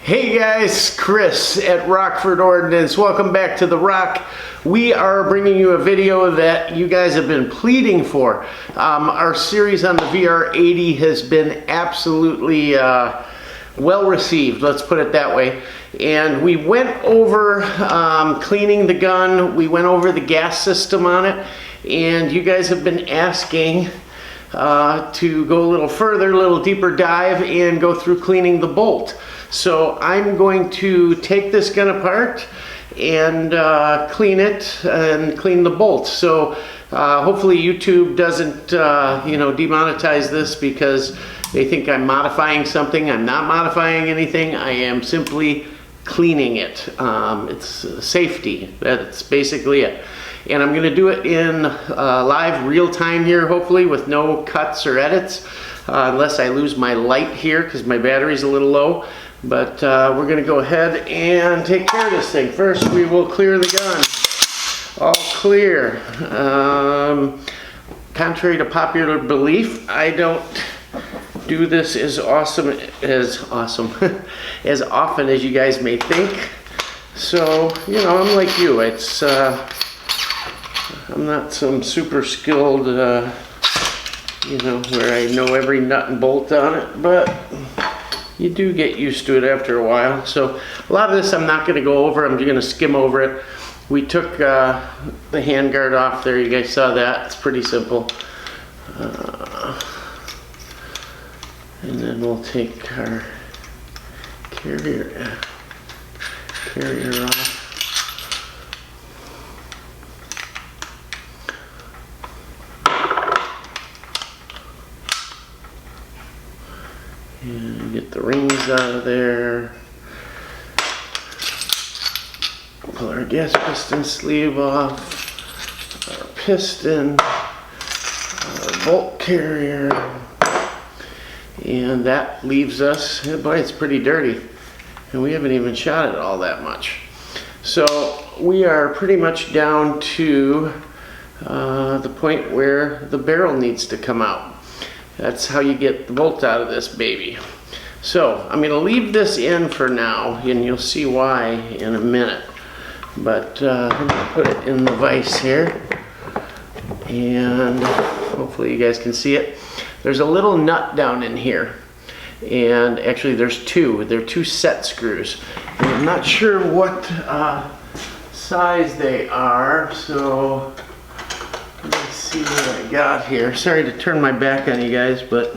Hey guys, Chris at Rockford Ordnance. Welcome back to The Rock. We are bringing you a video that you guys have been pleading for. Our series on the VR-80 has been absolutely well received, let's put it that way. And we went over cleaning the gun, we went over the gas system on it, and you guys have been asking to go a little further, a little deeper dive, and go through cleaning the bolt. So I'm going to take this gun apart and clean it and clean the bolt. So hopefully YouTube doesn't demonetize this because they think I'm modifying something. I'm not modifying anything. I am simply cleaning it. It's safety. That's basically it. And I'm going to do it in live real time here, hopefully, with no cuts or edits, unless I lose my light here because my battery's a little low. But we're going to go ahead and take care of this thing. First, we will clear the gun. All clear. Contrary to popular belief, I don't do this as often as you guys may think. So, I'm like you. It's I'm not some super skilled, where I know every nut and bolt on it, but you do get used to it after a while. So a lot of this I'm not going to go over. I'm just going to skim over it. We took the handguard off there. You guys saw that. It's pretty simple. And then we'll take our carrier off. And get the rings out of there. Pull our gas piston sleeve off. Our piston. Our bolt carrier. And that leaves us, boy, it's pretty dirty. And we haven't even shot it all that much. So we are pretty much down to the point where the barrel needs to come out. That's how you get the bolt out of this baby. So I'm going to leave this in for now, and you'll see why in a minute. But I'm going to put it in the vise here, and hopefully you guys can see it. There's a little nut down in here, and actually there's two. They're two set screws. And I'm not sure what size they are, so let's see what I got here. Sorry to turn my back on you guys, but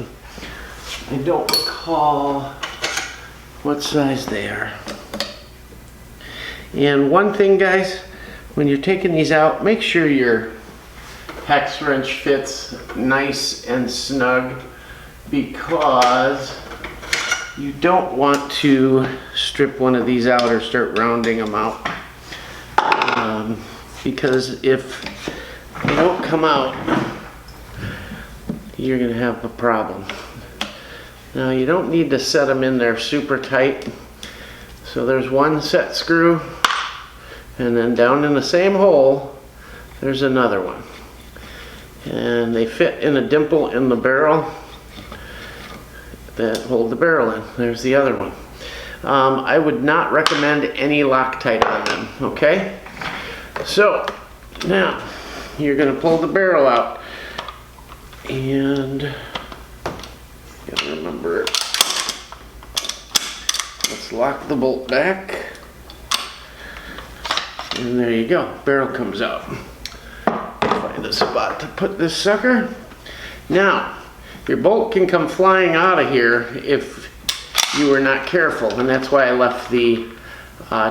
I don't recall what size they are. And one thing, guys, when you're taking these out, make sure your hex wrench fits nice and snug, because you don't want to strip one of these out or start rounding them out. Because if they don't come out, you're going to have a problem. Now you don't need to set them in there super tight. So there's one set screw, and then down in the same hole there's another one. And they fit in a dimple in the barrel that hold the barrel in. There's the other one. I would not recommend any Loctite on them, okay? So now you're going to pull the barrel out, and gotta remember, let's lock the bolt back, and there you go, barrel comes out. Find a spot to put this sucker. Now your bolt can come flying out of here if you were not careful, and that's why I left the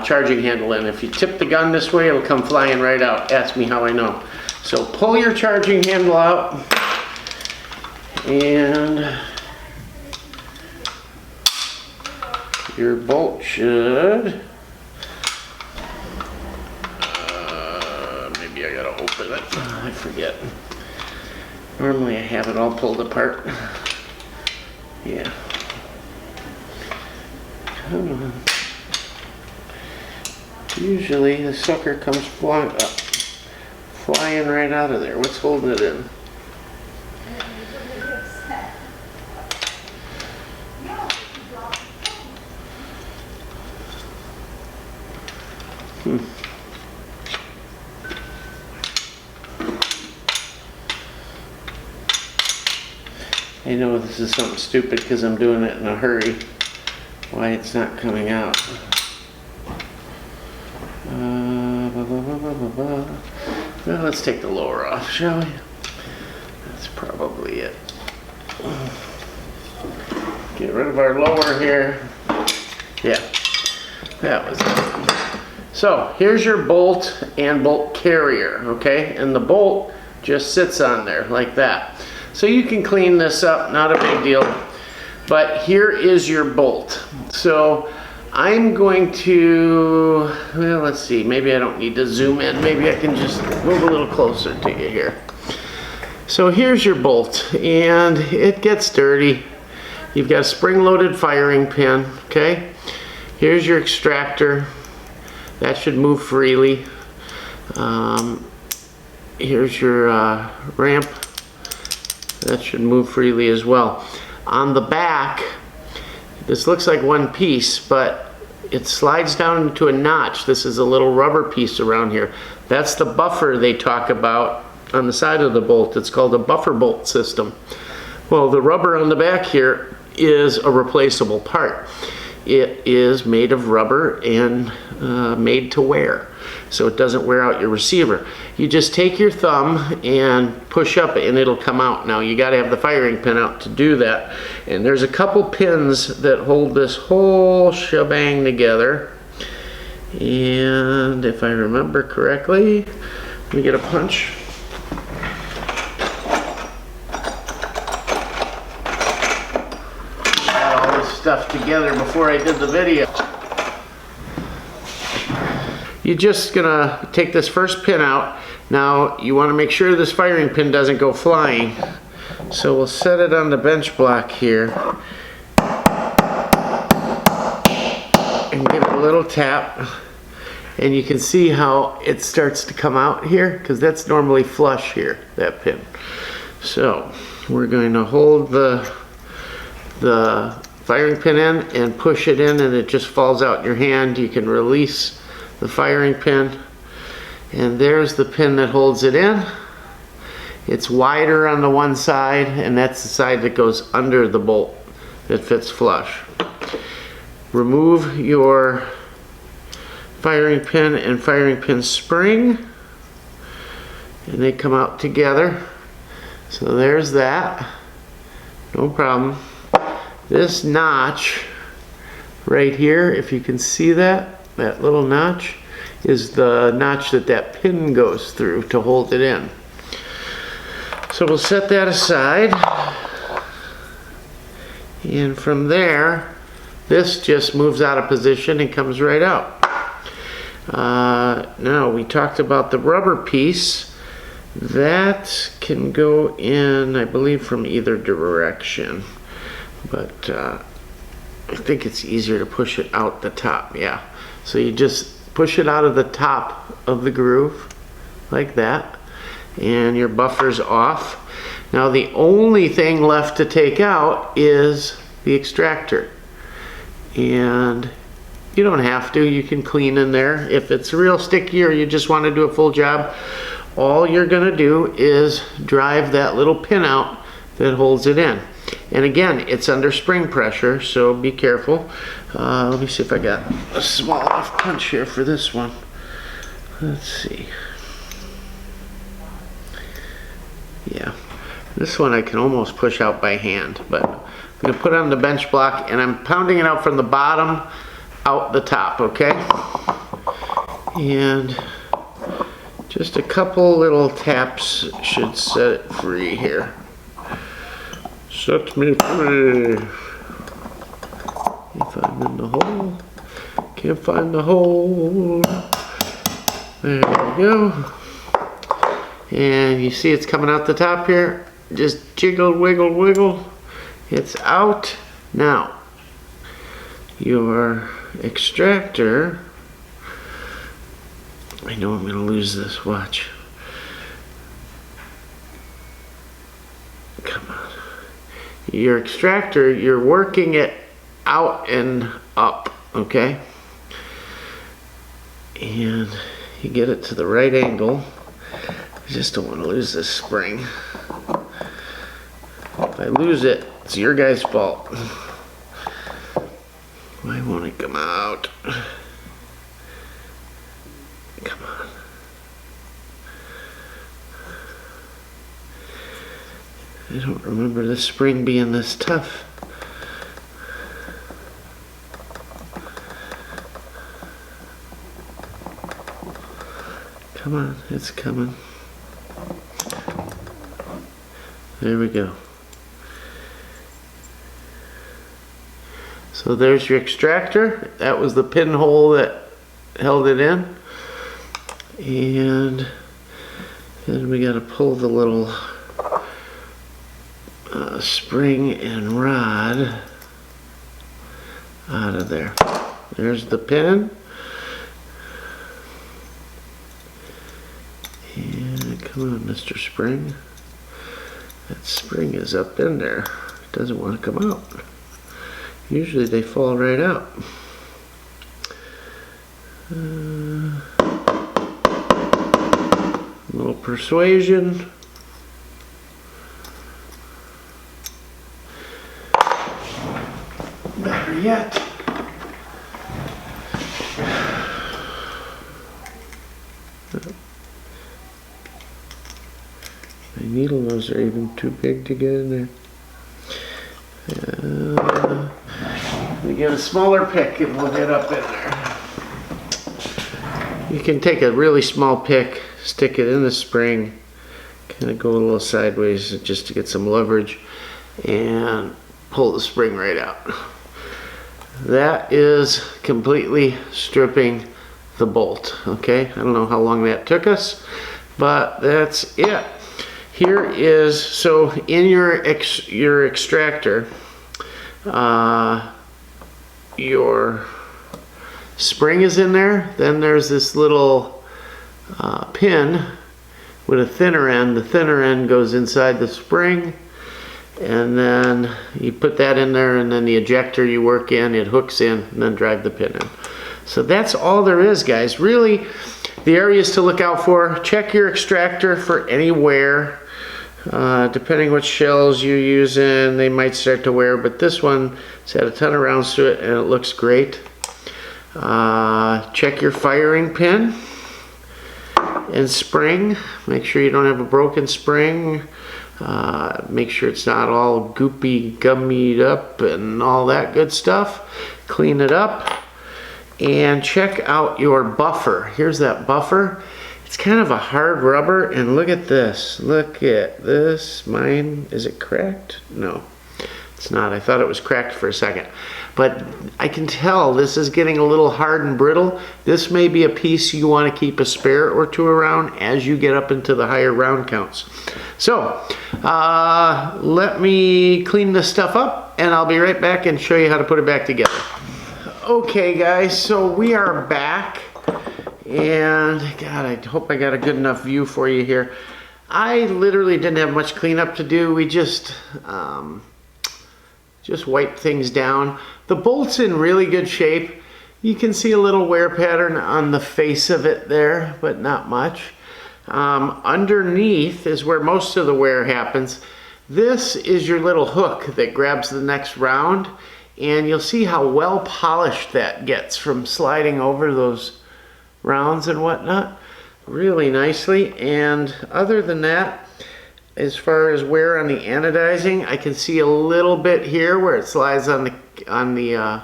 charging handle in. If you tip the gun this way, it'll come flying right out. Ask me how I know. So pull your charging handle out, and your bolt should, maybe I gotta open it. I forget. Normally I have it all pulled apart. Yeah. Come on. Usually the sucker comes flying right out of there. What's holding it in? I know this is something stupid because I'm doing it in a hurry. Why it's not coming out. Well, let's take the lower off, shall we? That's probably it. Get rid of our lower here. Yeah, that was it. So here's your bolt and bolt carrier, okay? And the bolt just sits on there like that. So you can clean this up, not a big deal. But here is your bolt. So I'm going to, well, let's see, maybe I don't need to zoom in. Maybe I can just move a little closer to you here. So here's your bolt, and it gets dirty. You've got a spring-loaded firing pin, okay? Here's your extractor. That should move freely. Here's your ramp. That should move freely as well. On the back, this looks like one piece, but it slides down into a notch. This is a little rubber piece around here. That's the buffer they talk about on the side of the bolt. It's called a buffer bolt system. Well, the rubber on the back here is a replaceable part. It is made of rubber and made to wear, so it doesn't wear out your receiver. You just take your thumb and push up and it'll come out. Now you got to have the firing pin out to do that, and there's a couple pins that hold this whole shebang together, and if I remember correctly, let me get a punch. Stuff together before I did the video. You're just gonna take this first pin out. Now you want to make sure this firing pin doesn't go flying, so we'll set it on the bench block here and give it a little tap, and you can see how it starts to come out here because that's normally flush here, that pin. So we're going to hold the firing pin in and push it in, and it just falls out in your hand. You can release the firing pin, and there's the pin that holds it in. It's wider on the one side, and that's the side that goes under the bolt that fits flush. Remove your firing pin and firing pin spring, and they come out together. So there's that, no problem. This notch right here, if you can see that little notch, is the notch that pin goes through to hold it in. So we'll set that aside. And from there, this just moves out of position and comes right out. Now, we talked about the rubber piece. That can go in, I believe, from either direction. But I think it's easier to push it out the top, yeah. So you just push it out of the top of the groove, like that, and your buffer's off. Now the only thing left to take out is the extractor. And you don't have to, you can clean in there. If it's real sticky or you just want to do a full job, all you're gonna do is drive that little pin out that holds it in. And again, it's under spring pressure, so be careful. Let me see if I got a small enough punch here for this one. Let's see. Yeah, this one I can almost push out by hand, but I'm going to put it on the bench block, and I'm pounding it out from the bottom out the top, okay? And just a couple little taps should set it free here. Set me free. If I'm in the hole, can't find the hole. There we go. And you see it's coming out the top here. Just jiggle, wiggle, wiggle. It's out. Now, your extractor, I know I'm going to lose this, watch. Come on. Your extractor, you're working it out and up, okay? and you get it to the right angle. You just don't want to lose this spring. If I lose it, it's your guy's fault. Why won't it come out? Come on. I don't remember this spring being this tough. Come on, it's coming. There we go. So there's your extractor. That was the pinhole that held it in. And then we got to pull the little spring and rod out of there. There's the pin. And come on, Mr. Spring. That spring is up in there. It doesn't want to come out. Usually they fall right out. A little persuasion. Better yet. My needle nose are even too big to get in there. We get a smaller pick and we'll get up in there. You can take a really small pick, stick it in the spring, kind of go a little sideways just to get some leverage, and pull the spring right out. That is completely stripping the bolt. Okay, I don't know how long that took us, but that's it. Here is, so in your extractor, your spring is in there. Then there's this little pin with a thinner end. The thinner end goes inside the spring, and then you put that in there, and then the ejector you work in, it hooks in, and then drive the pin in. So that's all there is, guys. Really, the areas to look out for: check your extractor for any wear. Depending what shells you're using, they might start to wear, but this one has had a ton of rounds to it and it looks great. Check your firing pin and spring. Make sure you don't have a broken spring. Make sure it's not all goopy, gummied up and all that good stuff. Clean it up. And check out your buffer. Here's that buffer. It's kind of a hard rubber, and look at this. Look at this. Mine, is it cracked? No, it's not. I thought it was cracked for a second. But I can tell this is getting a little hard and brittle. This may be a piece you want to keep a spare or two around as you get up into the higher round counts. So, let me clean this stuff up, and I'll be right back and show you how to put it back together. Okay, guys, so we are back. And God, I hope I got a good enough view for you here. I literally didn't have much cleanup to do. We just wiped things down. The bolt's in really good shape. You can see a little wear pattern on the face of it there, but not much. Underneath is where most of the wear happens. This is your little hook that grabs the next round, and you'll see how well polished that gets from sliding over those rounds and whatnot really nicely. And other than that, as far as wear on the anodizing, I can see a little bit here where it slides on the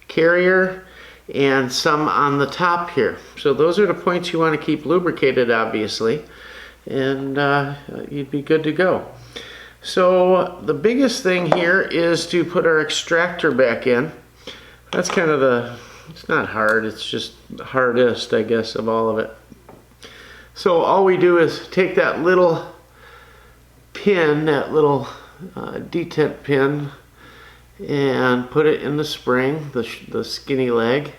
carrier, and some on the top here. So those are the points you want to keep lubricated, obviously, and you'd be good to go. So the biggest thing here is to put our extractor back in. That's kind of it's not hard, it's just the hardest, I guess, of all of it. So all we do is take that little pin, that little detent pin, and put it in the spring, the skinny leg,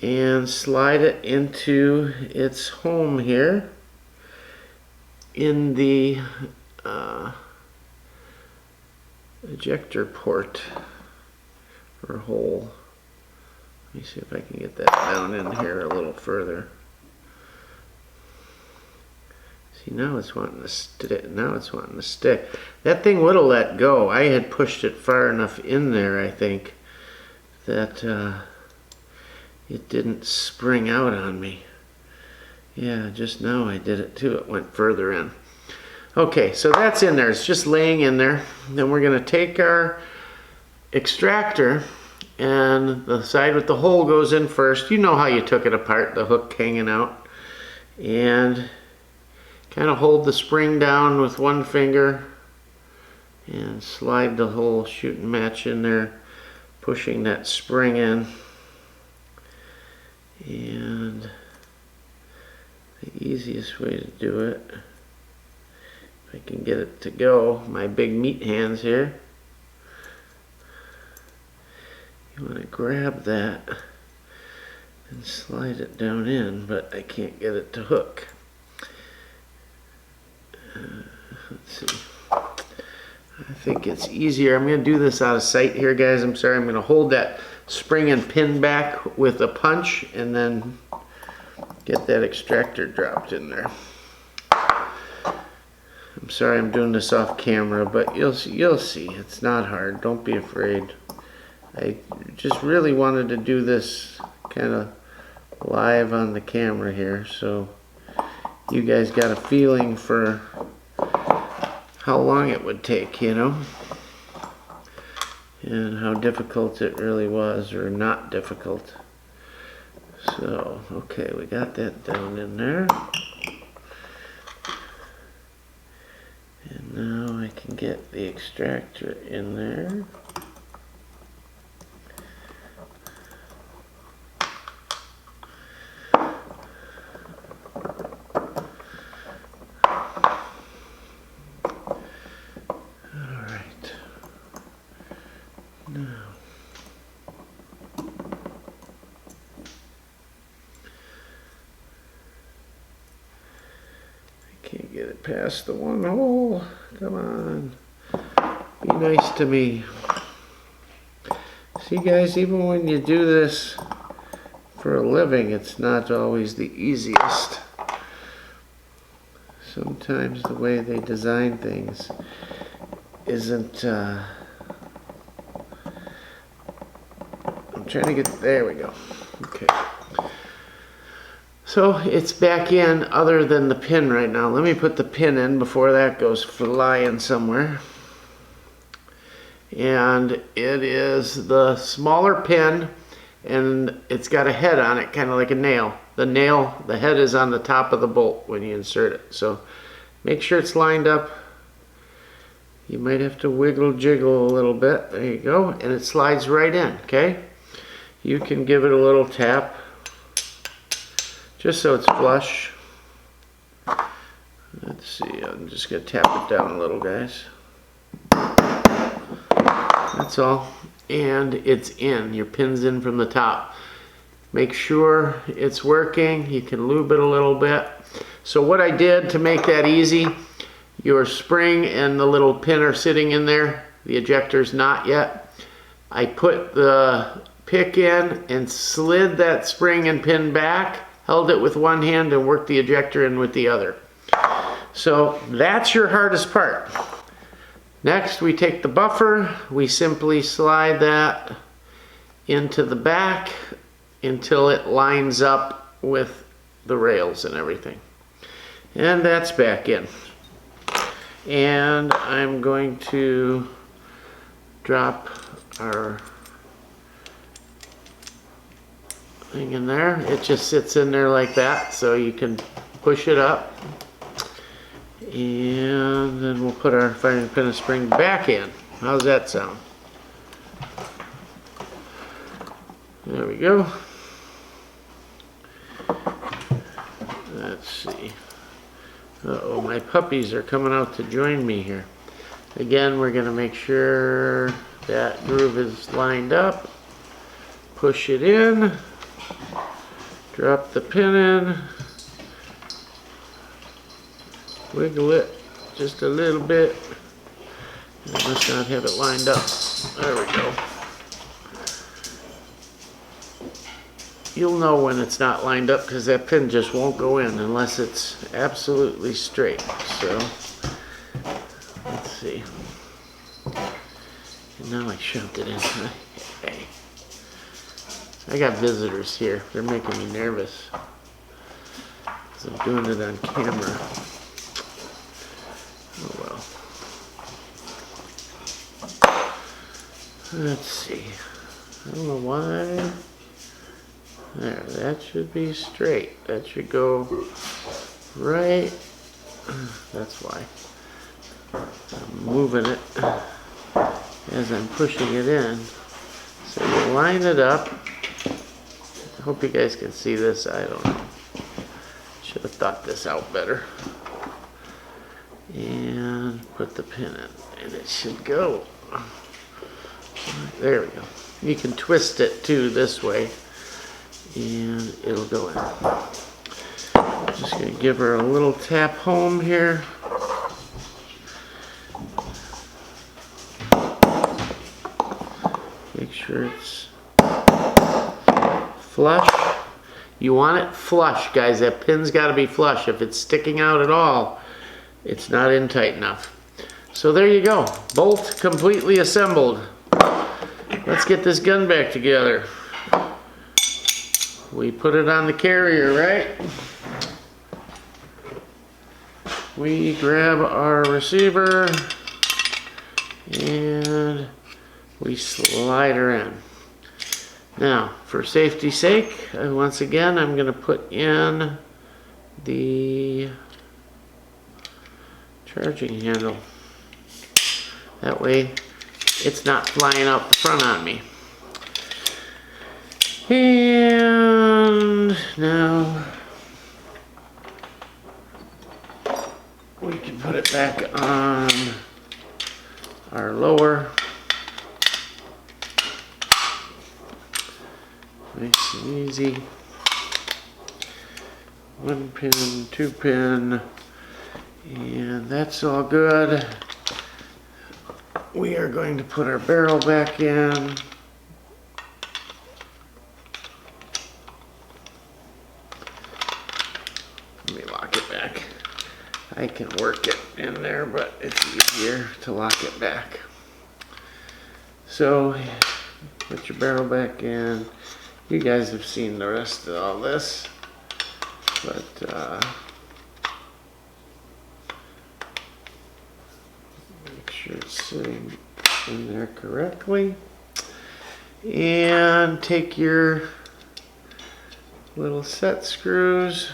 and slide it into its home here in the ejector port or hole. Let me see if I can get that down in here a little further. See, now it's wanting to stick. Now it's wanting to stick. That thing would have let go. I had pushed it far enough in there, I think, that it didn't spring out on me. Yeah, just now I did it too. It went further in. Okay, so that's in there. It's just laying in there. Then we're going to take our extractor, and the side with the hole goes in first. You know how you took it apart, the hook hanging out. And kind of hold the spring down with one finger and slide the whole shooting match in there, pushing that spring in. And the easiest way to do it, if I can get it to go, my big meat hands here, you want to grab that and slide it down in, but I can't get it to hook. Let's see. I think it's easier. I'm going to do this out of sight here, guys. I'm sorry. I'm going to hold that spring and pin back with a punch and then get that extractor dropped in there. I'm sorry I'm doing this off camera, but you'll see. It's not hard. Don't be afraid. I just really wanted to do this kind of live on the camera here, so you guys got a feeling for how long it would take, you know, and how difficult it really was, or not difficult. So, okay, we got that down in there. And now I can get the extractor in there. Can't get it past the one hole. Come on. Be nice to me. See, guys, even when you do this for a living, it's not always the easiest. Sometimes the way they design things isn't... I'm trying to get... There we go. Okay. So it's back in other than the pin right now. Let me put the pin in before that goes flying somewhere. And it is the smaller pin, and it's got a head on it, kind of like a nail. The head is on the top of the bolt when you insert it. So make sure it's lined up. You might have to wiggle jiggle a little bit. There you go. And it slides right in, okay? You can give it a little tap, just so it's flush. Let's see, I'm just going to tap it down a little, guys. That's all. And it's in. Your pin's in from the top. Make sure it's working. You can lube it a little bit. So what I did to make that easy, your spring and the little pin are sitting in there. The ejector's not yet. I put the pick in and slid that spring and pin back, held it with one hand and worked the ejector in with the other. So that's your hardest part. Next, we take the buffer, we simply slide that into the back until it lines up with the rails and everything. And that's back in. And I'm going to drop our thing in there. It just sits in there like that, so you can push it up. And then we'll put our firing pin and spring back in. How's that sound? There we go. Let's see. Uh-oh, my puppies are coming out to join me here. Again, we're going to make sure that groove is lined up. Push it in. Drop the pin in. Wiggle it just a little bit. I must not have it lined up. There we go. you'll know when it's not lined up because that pin just won't go in unless it's absolutely straight. So let's see. And now I shoved it in. Hey. I got visitors here. They're making me nervous. So I'm doing it on camera. Oh well. Let's see. I don't know why. There, that should be straight. That should go right. That's why. I'm moving it as I'm pushing it in. So you line it up. I hope you guys can see this. I don't know. Should have thought this out better. And put the pin in. And it should go. There we go. You can twist it too this way. And it'll go in. I'm just going to give her a little tap home here. Make sure it's flush. You want it flush, guys. That pin's got to be flush. If it's sticking out at all, it's not in tight enough. So there you go. Bolt completely assembled. Let's get this gun back together. We put it on the carrier, right? We grab our receiver and we slide her in. Now, for safety's sake, once again, I'm going to put in the charging handle. That way, it's not flying out the front on me. And now we can put it back on our lower. Nice and easy. 1 pin, 2 pin, and that's all good. We are going to put our barrel back in. Let me lock it back. I can work it in there, but it's easier to lock it back. So, put your barrel back in. You guys have seen the rest of all this, but make sure it's sitting in there correctly. And take your little set screws,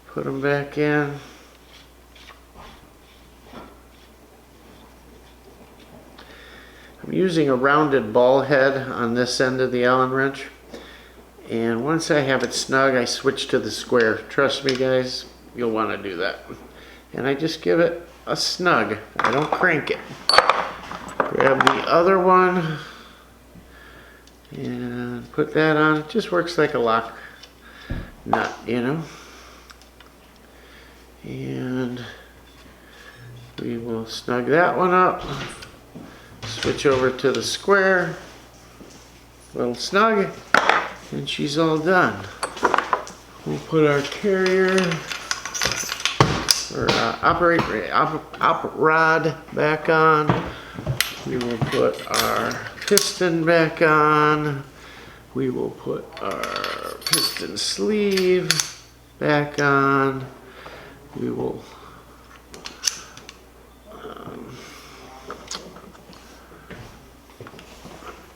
put them back in. I'm using a rounded ball head on this end of the Allen wrench, and once I have it snug, I switch to the square. Trust me, guys, you'll want to do that. And I just give it a snug. I don't crank it. Grab the other one and put that on. It just works like a lock nut, you know. And we will snug that one up. Switch over to the square, little snug, and she's all done. We'll put our carrier, or op rod back on. We will put our piston back on. We will put our piston sleeve back on. We will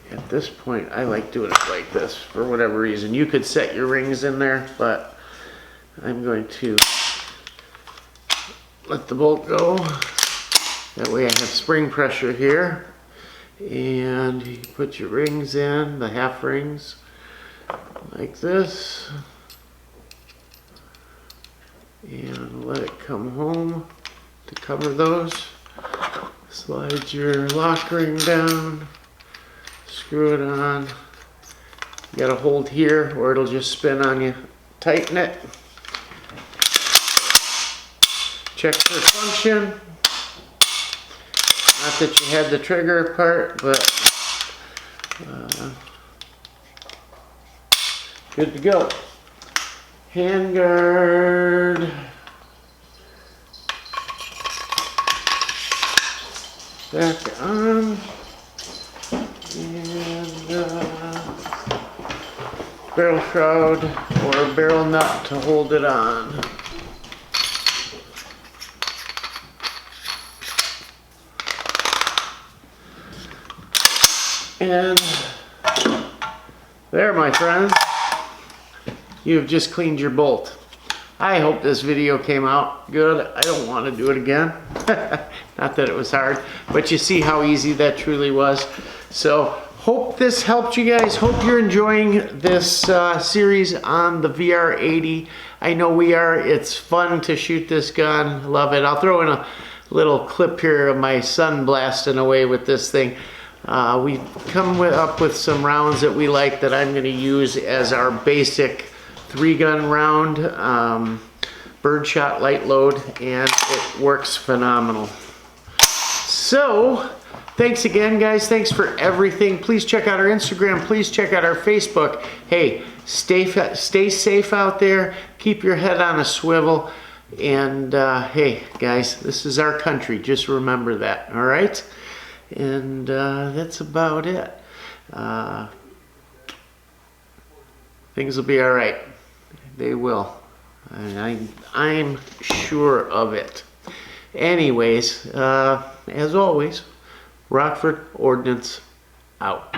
at this point, I like doing it like this for whatever reason. You could set your rings in there, but I'm going to let the bolt go. That way I have spring pressure here. And you put your rings in, the half rings, like this. And let it come home to cover those. Slide your lock ring down. Screw it on. You gotta hold here or it'll just spin on you. Tighten it. Check for function. Not that you had the trigger apart, but Good to go. Handguard. Back on. And barrel shroud or barrel nut to hold it on. And there, my friends, you've just cleaned your bolt. I hope this video came out good. I don't want to do it again. Not that it was hard, but you see how easy that truly was. So hope this helped you guys. Hope you're enjoying this series on the VR-80. I know we are. It's fun to shoot this gun. Love it. I'll throw in a little clip here of my son blasting away with this thing. We come up with some rounds that we like that I'm going to use as our basic 3-gun round, birdshot light load, and it works phenomenal. So, thanks again, guys. Thanks for everything. Please check out our Instagram. Please check out our Facebook. Hey, stay safe out there. Keep your head on a swivel. And hey, guys, this is our country. Just remember that, all right? And that's about it. Things will be all right. They will. I'm sure of it. Anyways, as always, Rockford Ordnance out.